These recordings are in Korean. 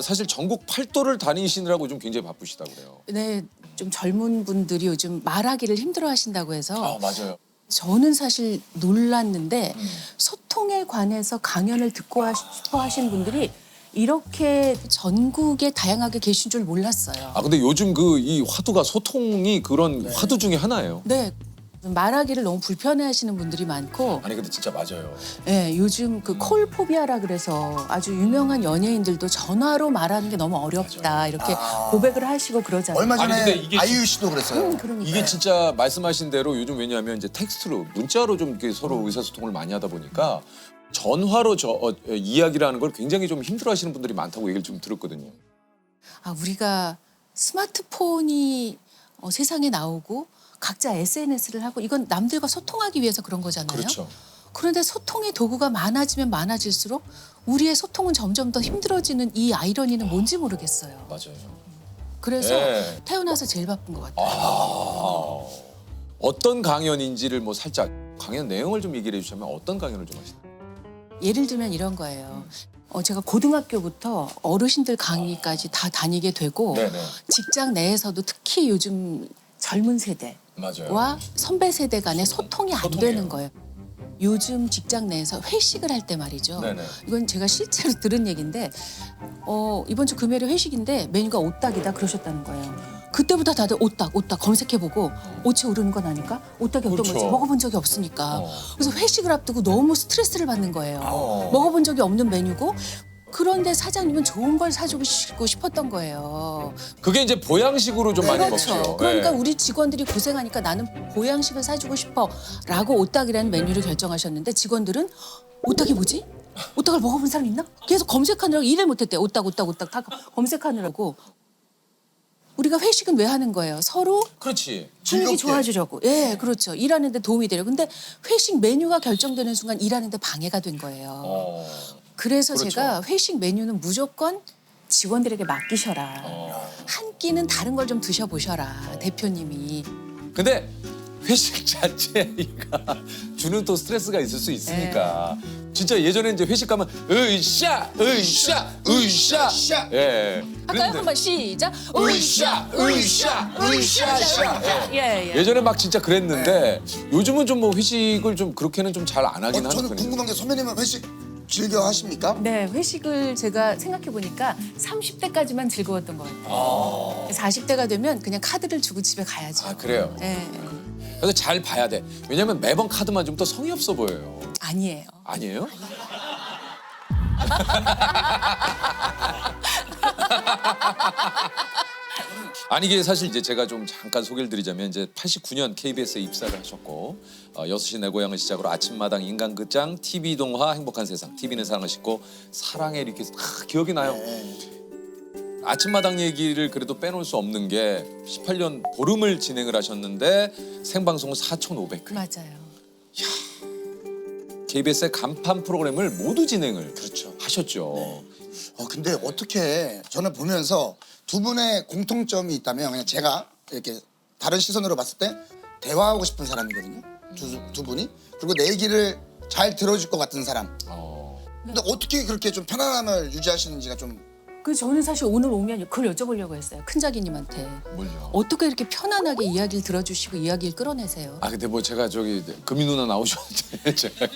사실 전국 팔도를 다니시느라고 좀 굉장히 바쁘시다고 그래요. 네, 좀 젊은 분들이 요즘 말하기를 힘들어하신다고 해서 맞아요. 저는 사실 놀랐는데 소통에 관해서 강연을 듣고 싶어 하신 분들이 이렇게 전국에 다양하게 계신 줄 몰랐어요. 근데 요즘 그 이 화두가 소통이 그런 화두 중에 하나예요. 네, 말하기를 너무 불편해하시는 분들이 많고, 아니 근데 진짜 맞아요. 네, 요즘 그 콜포비아라 그래서 아주 유명한 연예인들도 전화로 말하는 게 너무 어렵다 이렇게 고백을 하시고 그러잖아요. 얼마 전에 아니, 근데 이게 아이유 씨도 그랬어요. 그러니까요. 이게 진짜 말씀하신 대로 요즘 왜냐하면 이제 텍스트로 문자로 좀 이렇게 서로 의사소통을 많이 하다 보니까 전화로 이야기를 하는 걸 굉장히 좀 힘들어하시는 분들이 많다고 얘기를 좀 들었거든요. 우리가 스마트폰이 세상에 나오고 각자 SNS를 하고 이건 남들과 소통하기 위해서 그런 거잖아요. 그렇죠. 그런데 소통의 도구가 많아지면 많아질수록 우리의 소통은 점점 더 힘들어지는 이 아이러니는 뭔지 모르겠어요. 맞아요. 그래서 네. 태어나서 제일 바쁜 것 같아요. 어떤 강연인지를 뭐 살짝 강연 내용을 좀 얘기를 해주시면 어떤 강연을 좀 하시나요? 예를 들면 이런 거예요. 제가 고등학교부터 어르신들 강의까지 다 다니게 되고 네네. 직장 내에서도 특히 요즘 젊은 세대와 맞아요. 선배 세대 간의 소통이 안 소통이에요. 되는 거예요. 요즘 직장 내에서 회식을 할 때 말이죠. 네네. 이건 제가 실제로 들은 얘기인데 이번 주 금요일에 회식인데 메뉴가 오딱이다 그러셨다는 거예요. 그때부터 다들 오딱 검색해보고 오치 오르는 건 아닐까? 오딱이 어떤 그렇죠. 건지 먹어본 적이 없으니까. 그래서 회식을 앞두고 너무 스트레스를 받는 거예요. 어. 먹어본 적이 없는 메뉴고 그런데 사장님은 좋은 걸 사주고 싶었던 거예요. 그게 이제 보양식으로 좀 많이 그렇죠. 먹죠. 그러니까 네. 우리 직원들이 고생하니까 나는 보양식을 사주고 싶어라고 오딱이라는 메뉴를 결정하셨는데 직원들은 오딱이 뭐지? 오딱을 먹어본 사람 있나? 계속 검색하느라고 일을 못했대. 오딱 다 검색하느라고. 우리가 회식은 왜 하는 거예요? 서로 그렇지. 분위기 즐겁게. 좋아지려고. 예, 그렇죠. 일하는데 도움이 되려고. 근데 회식 메뉴가 결정되는 순간 일하는데 방해가 된 거예요. 그래서 그렇죠. 제가 회식 메뉴는 무조건 직원들에게 맡기셔라. 한 끼는 다른 걸 좀 드셔보셔라. 대표님이. 근데 회식 자체가 주는 또 스트레스가 있을 수 있으니까 진짜 예전에 이제 회식 가면 으쌰 예. 할까요? 그랬는데 한번 시작. 으쌰. 예. 예전에 막 진짜 그랬는데 요즘은 좀 뭐 회식을 좀 그렇게는 좀 잘 안 하긴 하는 저는 편이에요. 궁금한 게 선배님은 회식 즐겨 하십니까? 네, 회식을 제가 생각해보니까 30대까지만 즐거웠던 것 같아요. 40대가 되면 그냥 카드를 주고 집에 가야죠. 그래요. 네, 그래서 잘 봐야 돼. 왜냐면 매번 카드만 주면 또 성의 없어 보여요. 아니에요. 아니에요? 아니 이게 사실 이제 제가 좀 잠깐 소개를 드리자면 이제 89년 KBS에 입사를 하셨고 6시 내 고향을 시작으로 아침마당 인간극장 TV 동화 행복한 세상 TV는 사랑을 싣고 사랑에 이렇게 기억이 나요. 아침마당 얘기를 그래도 빼놓을 수 없는 게 18년 보름을 진행을 하셨는데 생방송은 4,500회. 맞아요. KBS의 간판 프로그램을 모두 진행을 하셨죠. 근데 어떻게 저는 보면서 두 분의 공통점이 있다면 그냥 제가 이렇게 다른 시선으로 봤을 때 대화하고 싶은 사람이거든요. 두 분이. 그리고 내 얘기를 잘 들어줄 것 같은 사람. 근데 어떻게 그렇게 좀 편안함을 유지하시는지가 좀 그래서 저는 사실 오늘 오면 그걸 여쭤보려고 했어요. 큰 자기님한테. 뭘요? 어떻게 이렇게 편안하게 이야기를 들어주시고 이야기를 끌어내세요? 근데 뭐 제가 저기 금이 누나 나오셨는데 제가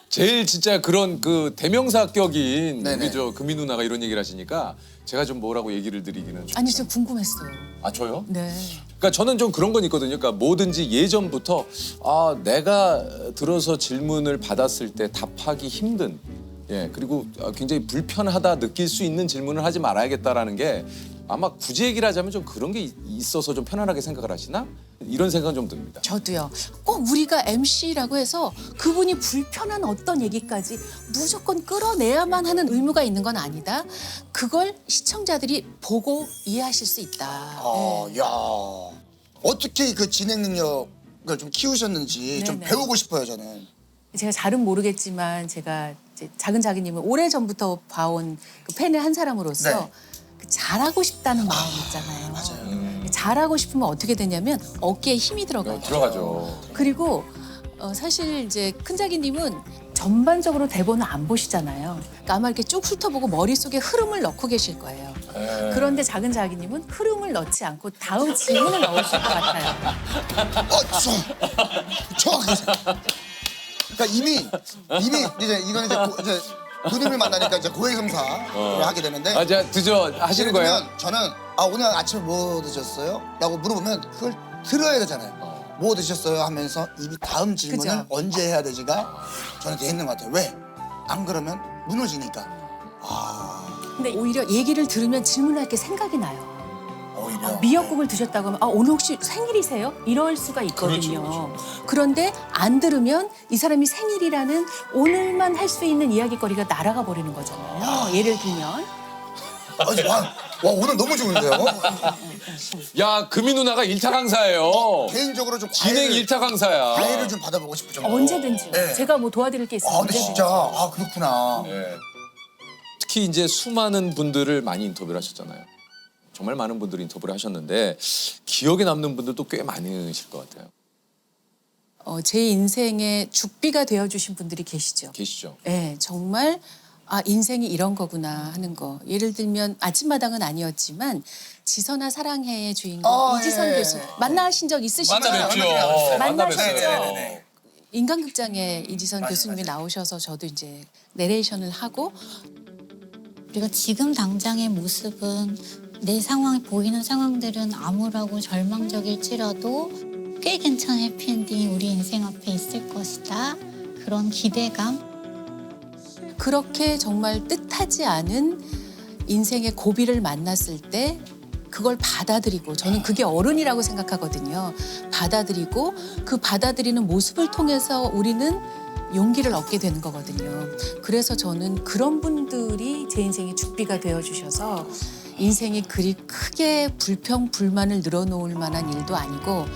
제일 진짜 그런 그 대명사격인 네네. 우리 저 금이 누나가 이런 얘기를 하시니까 제가 좀 뭐라고 얘기를 드리기는 좀. 아니, 좀 궁금했어요. 저요? 네. 그러니까 저는 좀 그런 건 있거든요. 그러니까 뭐든지 예전부터 내가 들어서 질문을 받았을 때 답하기 힘든 그리고 굉장히 불편하다 느낄 수 있는 질문을 하지 말아야겠다라는 게 아마 굳이 얘기를 하자면 좀 그런 게 있어서 좀 편안하게 생각을 하시나? 이런 생각은 좀 듭니다. 저도요. 꼭 우리가 MC라고 해서 그분이 불편한 어떤 얘기까지 무조건 끌어내야만 하는 의무가 있는 건 아니다. 그걸 시청자들이 보고 이해하실 수 있다. 네. 야 어떻게 그 진행 능력을 좀 키우셨는지 좀 네네. 배우고 싶어요 저는. 제가 잘은 모르겠지만 제가 이제 작은 자기님을 오래전부터 봐온 그 팬의 한 사람으로서 네. 그 잘하고 싶다는 마음 있잖아요. 맞아요. 잘하고 싶으면 어떻게 되냐면 어깨에 힘이 들어가요. 들어가죠. 그리고 사실 이제 큰 자기님은 전반적으로 대본을 안 보시잖아요. 그러니까 아마 이렇게 쭉 훑어보고 머릿속에 흐름을 넣고 계실 거예요. 그런데 작은 자기님은 흐름을 넣지 않고 다음 질문을 넣으실 것 같아요. 그러니까 이미 이제 이건 이제 누님을 만나니까 이제 고해성사를 하게 되는데. 아, 자 드죠 하시는 거예요? 그러면 저는 오늘 아침에 뭐 드셨어요? 라고 물어보면 그걸 들어야 되잖아요. 뭐 드셨어요? 하면서 이미 다음 질문을 그죠. 언제 해야 되지가 저는 돼 있는 것 같아요. 왜? 안 그러면 무너지니까. 근데 오히려 얘기를 들으면 질문할 게 생각이 나요. 오히려. 미역국을 드셨다고 하면 오늘 혹시 생일이세요? 이럴 수가 있거든요. 그런데 안 들으면 이 사람이 생일이라는 오늘만 할 수 있는 이야기거리가 날아가 버리는 거잖아요. 예를 들면 와 오늘 너무 좋은데요? 야 금이 누나가 일타 강사예요. 개인적으로 좀 진행 일타 강사야. 과외를 좀 받아보고 싶을 정도. 언제든지 네. 제가 뭐 도와드릴 게 있으면 근데 언제든지. 진짜 그렇구나. 네. 특히 이제 수많은 분들을 많이 인터뷰를 하셨잖아요. 정말 많은 분들이 인터뷰를 하셨는데 기억에 남는 분들도 꽤 많으실 것 같아요. 제 인생의 죽비가 되어주신 분들이 계시죠. 계시죠? 네, 정말 인생이 이런 거구나 하는 거. 예를 들면 아침마당은 아니었지만 지선아 사랑해의 주인공 이지선 예. 교수 만나신 적 있으시죠? 만나뵀죠. 만나셨죠? 네네네. 인간극장에 이지선 교수님이 나오셔서 저도 이제 내레이션을 하고 우리가 지금 당장의 모습은 내 상황 보이는 상황들은 암울하고 절망적일지라도 꽤 괜찮은 해피엔딩이 우리 인생 앞에 있을 것이다. 그런 기대감. 그렇게 정말 뜻하지 않은 인생의 고비를 만났을 때 그걸 받아들이고 저는 그게 어른이라고 생각하거든요. 받아들이고 그 받아들이는 모습을 통해서 우리는 용기를 얻게 되는 거거든요. 그래서 저는 그런 분들이 제 인생의 죽비가 되어주셔서 인생이 그리 크게 불평, 불만을 늘어놓을 만한 일도 아니고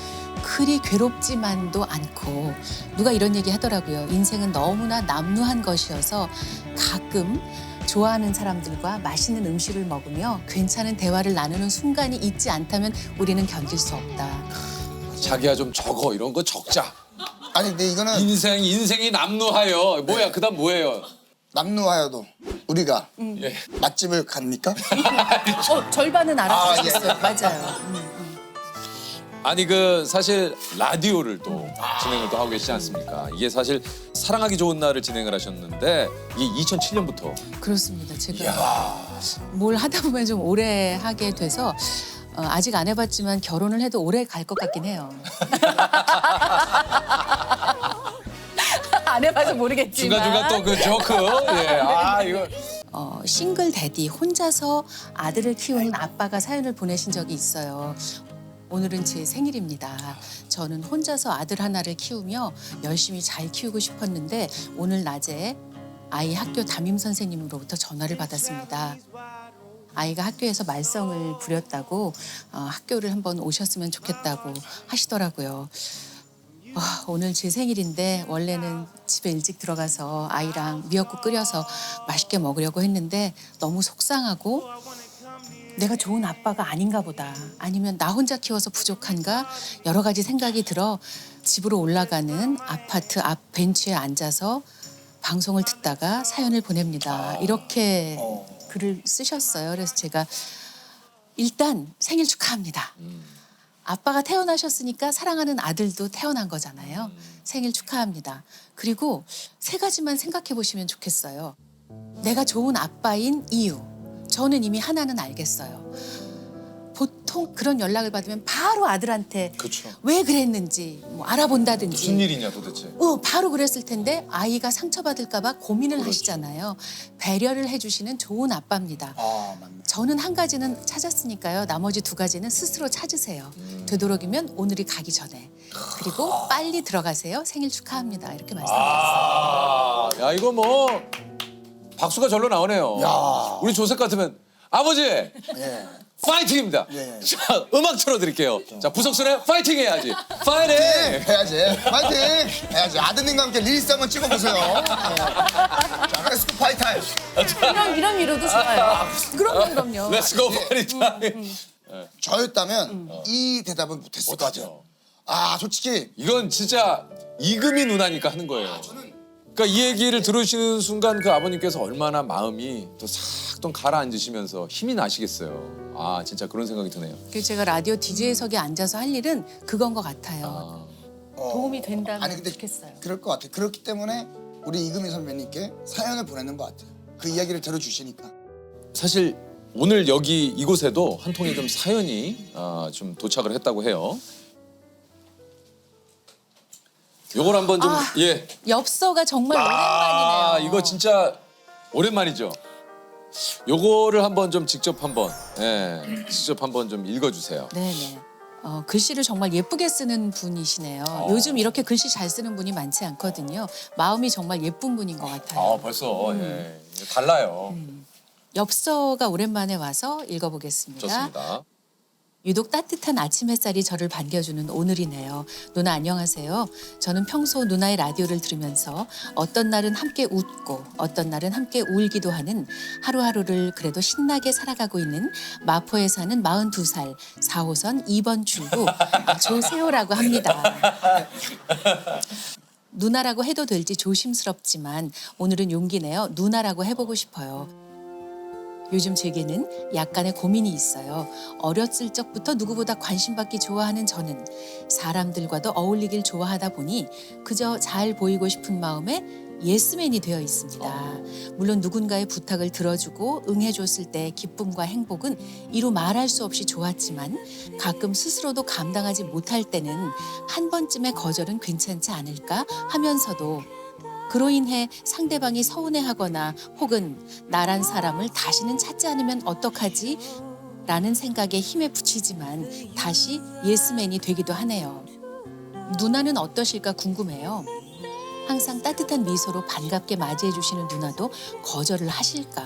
그리 괴롭지만도 않고 누가 이런 얘기 하더라고요. 인생은 너무나 남루한 것이어서 가끔 좋아하는 사람들과 맛있는 음식을 먹으며 괜찮은 대화를 나누는 순간이 있지 않다면 우리는 견딜 수 없다. 자기야 좀 적어 이런 거 적자. 아니 근데 이거는 인생이 남루하여. 뭐야 그다음 뭐예요? 남루하여도 우리가 예. 맛집을 갑니까? 절반은 알아주셨어요. 예. 맞아요. 아니 그 사실 라디오를 또 진행을 또 하고 계시지 않습니까? 이게 사실 사랑하기 좋은 날을 진행을 하셨는데 이게 2007년부터 그렇습니다. 제가 뭘 하다 보면 좀 오래 하게 돼서 아직 안 해봤지만 결혼을 해도 오래 갈 것 같긴 해요. 안 해봐서 모르겠지만. 중간중간 또 그 조크. 예. 이거 싱글 데디 혼자서 아들을 키우는 아빠가 사연을 보내신 적이 있어요. 오늘은 제 생일입니다. 저는 혼자서 아들 하나를 키우며 열심히 잘 키우고 싶었는데 오늘 낮에 아이 학교 담임 선생님으로부터 전화를 받았습니다. 아이가 학교에서 말썽을 부렸다고 학교를 한번 오셨으면 좋겠다고 하시더라고요. 오늘 제 생일인데 원래는 집에 일찍 들어가서 아이랑 미역국 끓여서 맛있게 먹으려고 했는데 너무 속상하고 내가 좋은 아빠가 아닌가 보다. 아니면 나 혼자 키워서 부족한가? 여러 가지 생각이 들어 집으로 올라가는 아파트 앞 벤치에 앉아서 방송을 듣다가 사연을 보냅니다. 이렇게 글을 쓰셨어요. 그래서 제가 일단 생일 축하합니다. 아빠가 태어나셨으니까 사랑하는 아들도 태어난 거잖아요. 생일 축하합니다. 그리고 세 가지만 생각해 보시면 좋겠어요. 내가 좋은 아빠인 이유. 저는 이미 하나는 알겠어요. 보통 그런 연락을 받으면 바로 아들한테 그쵸. 왜 그랬는지 뭐 알아본다든지 무슨 일이냐 도대체. 바로 그랬을 텐데 아이가 상처받을까 봐 고민을 하시잖아요. 배려를 해주시는 좋은 아빠입니다. 맞네. 저는 한 가지는 찾았으니까요. 나머지 두 가지는 스스로 찾으세요. 되도록이면 오늘이 가기 전에. 그리고 빨리 들어가세요. 생일 축하합니다. 이렇게 말씀드렸어요. 야 이거 뭐 박수가 절로 나오네요. 야. 우리 조셉 같으면 아버지 예. 파이팅입니다. 예. 자 음악 틀어드릴게요. 자 부석순의 파이팅 해야지. 파이팅. 해야지. 파이팅! 해야지. 아드님과 함께 릴스 한번 찍어보세요. 자, 렛츠고 파이타임. 이런 위로도 좋아요. 그럼요. Let's go 파이팅. 저였다면 이 대답은 못했을 것 같아요. 솔직히 이건 진짜 이금희 누나니까 하는 거예요. 그러니까 이 얘기를 들으시는 순간 그 아버님께서 얼마나 마음이 또 싹 좀 가라앉으시면서 힘이 나시겠어요. 아 진짜 그런 생각이 드네요. 그래서 제가 라디오 DJ석에 앉아서 할 일은 그건 것 같아요. 도움이 된다면 아니 근데 좋겠어요. 그럴 것 같아요. 그렇기 때문에 우리 이금희 선배님께 사연을 보내는 것 같아요. 그 이야기를 들어주시니까. 사실 오늘 여기 이곳에도 한 통의 좀 사연이 좀 도착을 했다고 해요. 요걸 한번 좀 예. 엽서가 정말 오랜만이네요. 이거 진짜 오랜만이죠. 요거를 한번 좀 직접 한번 좀 읽어주세요. 네네. 글씨를 정말 예쁘게 쓰는 분이시네요. 요즘 이렇게 글씨 잘 쓰는 분이 많지 않거든요. 마음이 정말 예쁜 분인 것 같아요. 벌써 예. 달라요. 엽서가 오랜만에 와서 읽어보겠습니다. 좋습니다. 유독 따뜻한 아침 햇살이 저를 반겨주는 오늘이네요. 누나 안녕하세요. 저는 평소 누나의 라디오를 들으면서 어떤 날은 함께 웃고 어떤 날은 함께 울기도 하는 하루하루를 그래도 신나게 살아가고 있는 마포에 사는 42살 4호선 2번 출구 조세호라고 합니다. 누나라고 해도 될지 조심스럽지만 오늘은 용기 내어 누나라고 해보고 싶어요. 요즘 제게는 약간의 고민이 있어요. 어렸을 적부터 누구보다 관심받기 좋아하는 저는 사람들과도 어울리길 좋아하다 보니 그저 잘 보이고 싶은 마음에 예스맨이 되어 있습니다. 물론 누군가의 부탁을 들어주고 응해줬을 때 기쁨과 행복은 이루 말할 수 없이 좋았지만 가끔 스스로도 감당하지 못할 때는 한 번쯤의 거절은 괜찮지 않을까 하면서도 그로 인해 상대방이 서운해하거나 혹은 나란 사람을 다시는 찾지 않으면 어떡하지? 라는 생각에 힘에 부치지만 다시 예스맨이 되기도 하네요. 누나는 어떠실까 궁금해요. 항상 따뜻한 미소로 반갑게 맞이해 주시는 누나도 거절을 하실까?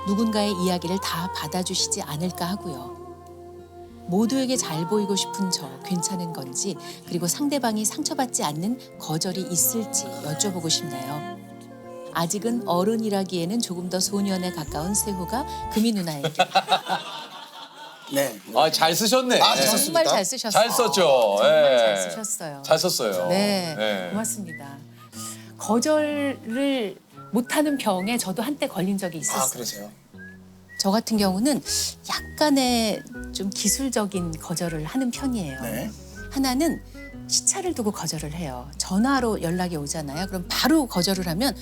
누군가의 이야기를 다 받아주시지 않을까 하고요. 모두에게 잘 보이고 싶은 저 괜찮은 건지 그리고 상대방이 상처받지 않는 거절이 있을지 여쭤보고 싶네요. 아직은 어른이라기에는 조금 더 소년에 가까운 세호가 금희 누나에게 네. 잘 쓰셨네. 잘 썼습니까? 정말 잘 쓰셨어요. 잘 썼죠. 정말 예. 잘 쓰셨어요. 잘 썼어요. 네, 예. 고맙습니다. 거절을 못하는 병에 저도 한때 걸린 적이 있었어요. 그러세요? 저 같은 경우는 약간의 좀 기술적인 거절을 하는 편이에요. 네. 하나는 시차를 두고 거절을 해요. 전화로 연락이 오잖아요. 그럼 바로 거절을 하면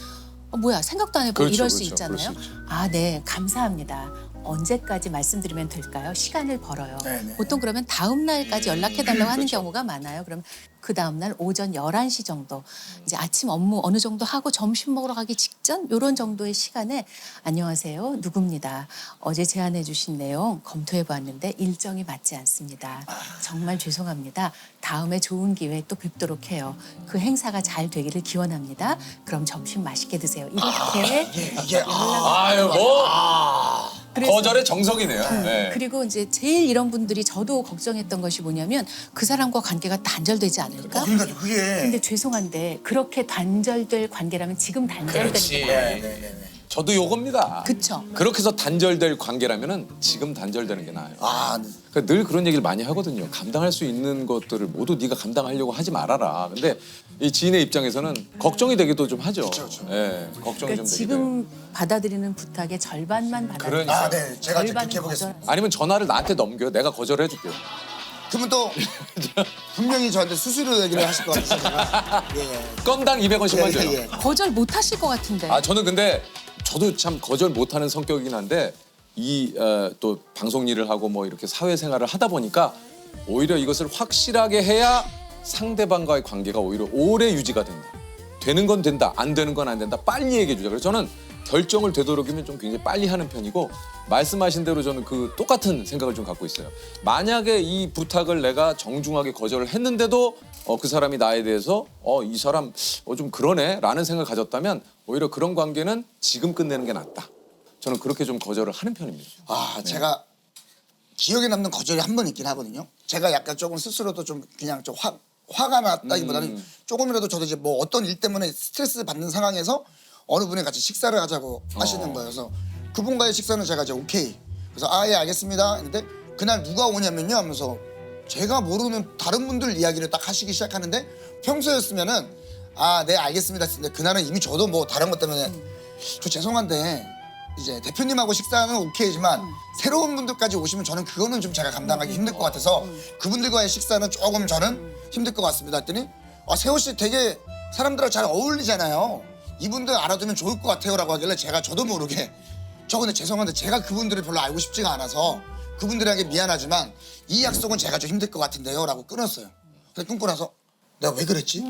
뭐야 생각도 안 해보고 그렇죠, 이럴 수 그렇죠. 있잖아요. 그럴 수 있죠. 아, 네, 감사합니다. 언제까지 말씀드리면 될까요? 시간을 벌어요. 네네. 보통 그러면 다음 날까지 연락해달라고 하는 그렇죠. 경우가 많아요. 그럼 그 다음 날 오전 11시 정도 이제 아침 업무 어느 정도 하고 점심 먹으러 가기 직전 이런 정도의 시간에 안녕하세요. 누구입니다. 어제 제안해 주신 내용 검토해 보았는데 일정이 맞지 않습니다. 정말 죄송합니다. 다음에 좋은 기회에 또 뵙도록 해요. 그 행사가 잘 되기를 기원합니다. 그럼 점심 맛있게 드세요. 이렇게 이게 아유 뭐 그래서- 거절의 정석이네요. 네. 그리고 이제 제일 이런 분들이 저도 걱정했던 것이 뭐냐면 그 사람과 관계가 단절되지 않을까? 그러니까 그게. 근데 죄송한데 그렇게 단절될 관계라면 지금 단절되는 게 나아요. 네네네. 저도 요겁니다. 그쵸. 그렇게 해서 단절될 관계라면은 지금 단절되는 게 나아요. 그러니까 늘 그런 얘기를 많이 하거든요. 감당할 수 있는 것들을 모두 네가 감당하려고 하지 말아라. 근데 이 지인의 입장에서는 걱정이 되기도 좀 하죠. 예, 걱정이 그러니까 좀 되기도 해요. 지금 받아들이는 부탁의 절반만 받아들여요. 그러니까. 네. 제가 절반은 그렇게 해보겠습니다. 거절하세요. 아니면 전화를 나한테 넘겨. 내가 거절해줄게. 그러면 또 분명히 저한테 수수료 얘기를 하실 것 같아서 제가. 예. 건당 200원씩만 줘요. 예. 거절 못 하실 것 같은데. 저는 근데 저도 참 거절 못하는 성격이긴 한데 이 또 방송 일을 하고 뭐 이렇게 사회생활을 하다 보니까 오히려 이것을 확실하게 해야 상대방과의 관계가 오히려 오래 유지가 된다. 되는 건 된다, 안 되는 건 안 된다. 빨리 얘기해 주자. 그래서 저는 결정을 되도록이면 좀 굉장히 빨리 하는 편이고 말씀하신 대로 저는 그 똑같은 생각을 좀 갖고 있어요. 만약에 이 부탁을 내가 정중하게 거절을 했는데도 그 사람이 나에 대해서 이 사람 좀 그러네 라는 생각을 가졌다면 오히려 그런 관계는 지금 끝내는 게 낫다. 저는 그렇게 좀 거절을 하는 편입니다. 제가 기억에 남는 거절이 한 번 있긴 하거든요. 제가 약간 조금 스스로도 좀 그냥 좀 화가 났다기보다는 조금이라도 저도 이제 뭐 어떤 일 때문에 스트레스 받는 상황에서 어느 분이 같이 식사를 하자고 하시는 거여서 그분과의 식사는 제가 이제 오케이. 그래서 예 알겠습니다. 했는데 그날 누가 오냐면요 하면서 제가 모르는 다른 분들 이야기를 딱 하시기 시작하는데 평소였으면은 아, 네 알겠습니다. 근데 그날은 이미 저도 뭐 다른 것 때문에 저 죄송한데 이제 대표님하고 식사는 오케이지만 새로운 분들까지 오시면 저는 그거는 좀 제가 감당하기 힘들 것 같아서 그분들과의 식사는 조금 저는 힘들 것 같습니다. 했더니 아, 세호 씨 되게 사람들하고 잘 어울리잖아요. 이분들 알아두면 좋을 것 같아요라고 하길래 제가 저도 모르게 저 근데 죄송한데 제가 그분들을 별로 알고 싶지가 않아서 그분들에게 미안하지만 이 약속은 제가 좀 힘들 것 같은데요라고 끊었어요. 그래서 끊고 나서 내가 왜 그랬지?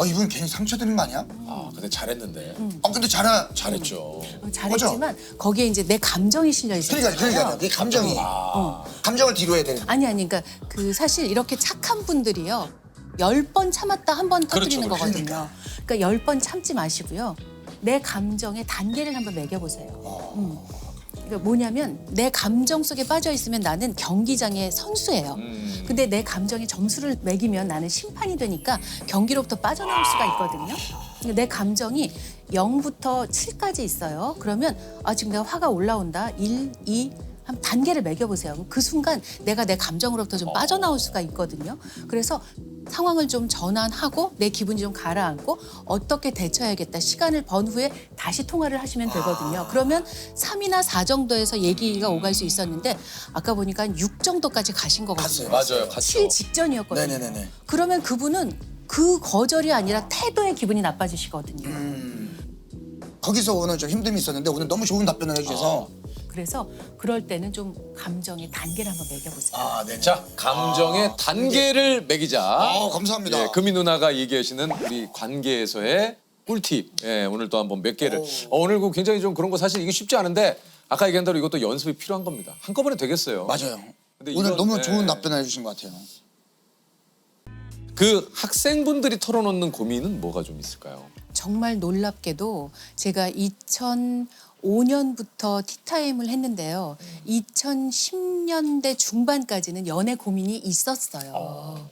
이분 괜히 상처드린 거 아니야? 아 근데 잘했는데. 근데 잘했죠. 잘했지만 거기에 이제 내 감정이 실려 있어요. 그러니까 내 감정이 감정을 뒤로 해야 되는. 아니 그러니까 그 사실 이렇게 착한 분들이요 10번 참았다 한 번 터뜨리는 그렇죠. 거거든요. 그러니까 10번 참지 마시고요 내 감정의 단계를 한번 매겨보세요. 그러니까 뭐냐면 내 감정 속에 빠져 있으면 나는 경기장의 선수예요. 근데 내 감정에 점수를 매기면 나는 심판이 되니까 경기로부터 빠져나올 수가 있거든요. 근데 내 감정이 0부터 7까지 있어요. 그러면 지금 내가 화가 올라온다. 1, 2, 한 단계를 매겨보세요. 그 순간 내가 내 감정으로부터 좀 빠져나올 수가 있거든요. 그래서 상황을 좀 전환하고 내 기분이 좀 가라앉고 어떻게 대처해야겠다. 시간을 번 후에 다시 통화를 하시면 되거든요. 그러면 3이나 4 정도에서 얘기가 오갈 수 있었는데 아까 보니까 한 6 정도까지 가신 거거든요. 갔어요. 맞아요. 갔죠. 7 직전이었거든요. 네네네네. 그러면 그분은 그 거절이 아니라 태도의 기분이 나빠지시거든요. 거기서 오늘 좀 힘듦이 있었는데 오늘 너무 좋은 답변을 해주셔서 그래서 그럴 때는 좀 감정의 단계를 한번 매겨보세요. 네. 자 감정의 단계를 매기자. 감사합니다. 예, 금희 누나가 얘기하시는 우리 관계에서의 꿀팁. 예, 오늘 또 한번 몇 개를. 오늘 그 굉장히 좀 그런 거 사실 이게 쉽지 않은데 아까 얘기한 대로 이것도 연습이 필요한 겁니다. 한꺼번에 되겠어요. 맞아요. 근데 오늘 이건, 너무 네. 좋은 답변을 해주신 것 같아요. 그 학생분들이 털어놓는 고민은 뭐가 좀 있을까요? 정말 놀랍게도 제가 2005년부터 티타임을 했는데요. 2010년대 중반까지는 연애 고민이 있었어요.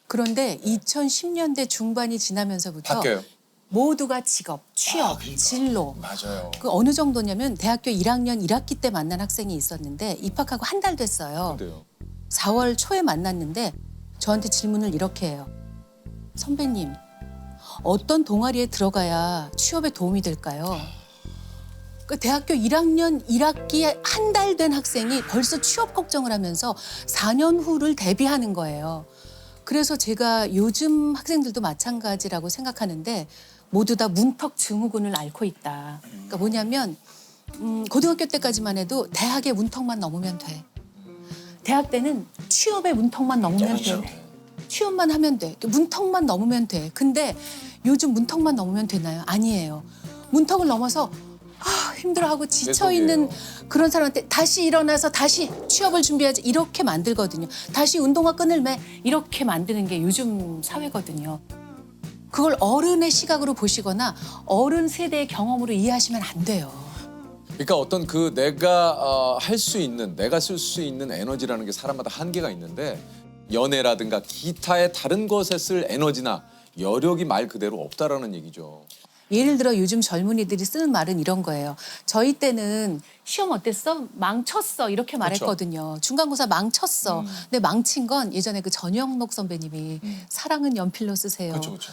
그런데 2010년대 중반이 지나면서부터 바뀌어요. 모두가 직업, 취업, 진로. 맞아요. 그 어느 정도냐면 대학교 1학년 1학기 때 만난 학생이 있었는데 입학하고 한 달 됐어요. 근데요. 4월 초에 만났는데 저한테 질문을 이렇게 해요. 선배님, 어떤 동아리에 들어가야 취업에 도움이 될까요? 그 대학교 1학년 1학기에 한 달 된 학생이 벌써 취업 걱정을 하면서 4년 후를 대비하는 거예요. 그래서 제가 요즘 학생들도 마찬가지라고 생각하는데 모두 다 문턱 증후군을 앓고 있다. 그러니까 뭐냐면 고등학교 때까지만 해도 대학의 문턱만 넘으면 돼. 대학 때는 취업의 문턱만 넘으면 돼. 취업만 하면 돼. 문턱만 넘으면 돼. 근데 요즘 문턱만 넘으면 되나요? 아니에요. 문턱을 넘어서 힘들어하고 지쳐있는 그런 사람한테 다시 일어나서 다시 취업을 준비하지 이렇게 만들거든요. 다시 운동화 끈을 매 이렇게 만드는 게 요즘 사회거든요. 그걸 어른의 시각으로 보시거나 어른 세대의 경험으로 이해하시면 안 돼요. 그러니까 어떤 그 내가 할 수 있는, 내가 쓸 수 있는 에너지라는 게 사람마다 한계가 있는데 연애라든가 기타의 다른 것에 쓸 에너지나 여력이 말 그대로 없다라는 얘기죠. 예를 들어 요즘 젊은이들이 쓰는 말은 이런 거예요. 저희 때는 시험 어땠어? 망쳤어 이렇게 말했거든요. 중간고사 망쳤어. 근데 망친 건 예전에 그 전영록 선배님이 사랑은 연필로 쓰세요. 그렇죠.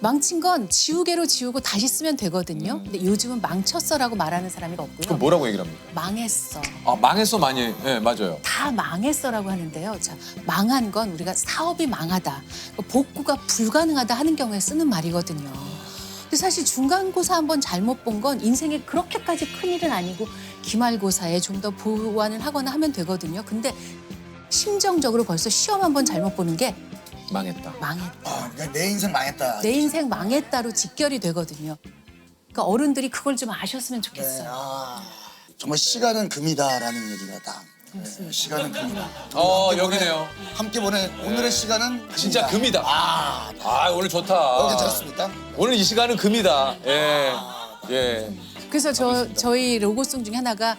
망친 건 지우개로 지우고 다시 쓰면 되거든요. 근데 요즘은 망쳤어라고 말하는 사람이 없고요. 그럼 뭐라고 얘기를 합니까? 망했어. 망했어 많이. 네, 맞아요. 다 망했어라고 하는데요. 자, 망한 건 우리가 사업이 망하다, 복구가 불가능하다 하는 경우에 쓰는 말이거든요. 근데 사실 중간고사 한번 잘못 본 건 인생에 그렇게까지 큰일은 아니고 기말고사에 좀 더 보완을 하거나 하면 되거든요. 근데 심정적으로 벌써 시험 한번 잘못 보는 게 망했다. 망했다. 그러니까 내 인생 망했다. 내 인생 망했다로 직결이 되거든요. 그러니까 어른들이 그걸 좀 아셨으면 네, 좋겠어요. 정말 시간은 금이다라는 얘기가 딱. 네, 시간은 금이다. 여기네요. 함께 보낸 오늘의 시간은 진짜 금이다. 오늘 좋다. 괜찮습니까? 오늘 이 시간은 금이다. 예. 예. 그래서 저희 로고송 중에 하나가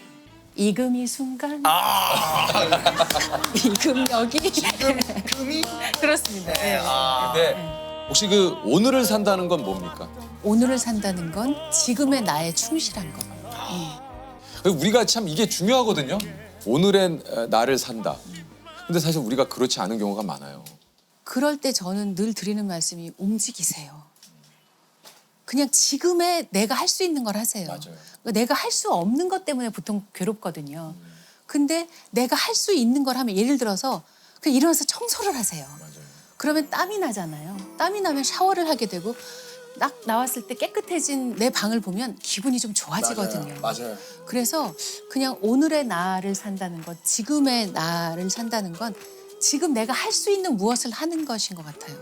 이금 이 순간 이금 여기 금이 그렇습니다. 네. 근데 혹시 그 오늘을 산다는 건 뭡니까? 오늘을 산다는 건 지금의 나에 충실한 것. 우리가 참 이게 중요하거든요. 오늘의 나를 산다. 근데 사실 우리가 그렇지 않은 경우가 많아요. 그럴 때 저는 늘 드리는 말씀이 움직이세요. 그냥 지금의 내가 할 수 있는 걸 하세요. 맞아요. 내가 할 수 없는 것 때문에 보통 괴롭거든요. 근데 내가 할 수 있는 걸 하면 예를 들어서 그냥 일어나서 청소를 하세요. 맞아요. 그러면 땀이 나잖아요. 땀이 나면 샤워를 하게 되고 딱 나왔을 때 깨끗해진 내 방을 보면 기분이 좀 좋아지거든요. 맞아요. 그래서 그냥 오늘의 나를 산다는 것, 지금의 나를 산다는 건 지금 내가 할 수 있는 무엇을 하는 것인 것 같아요.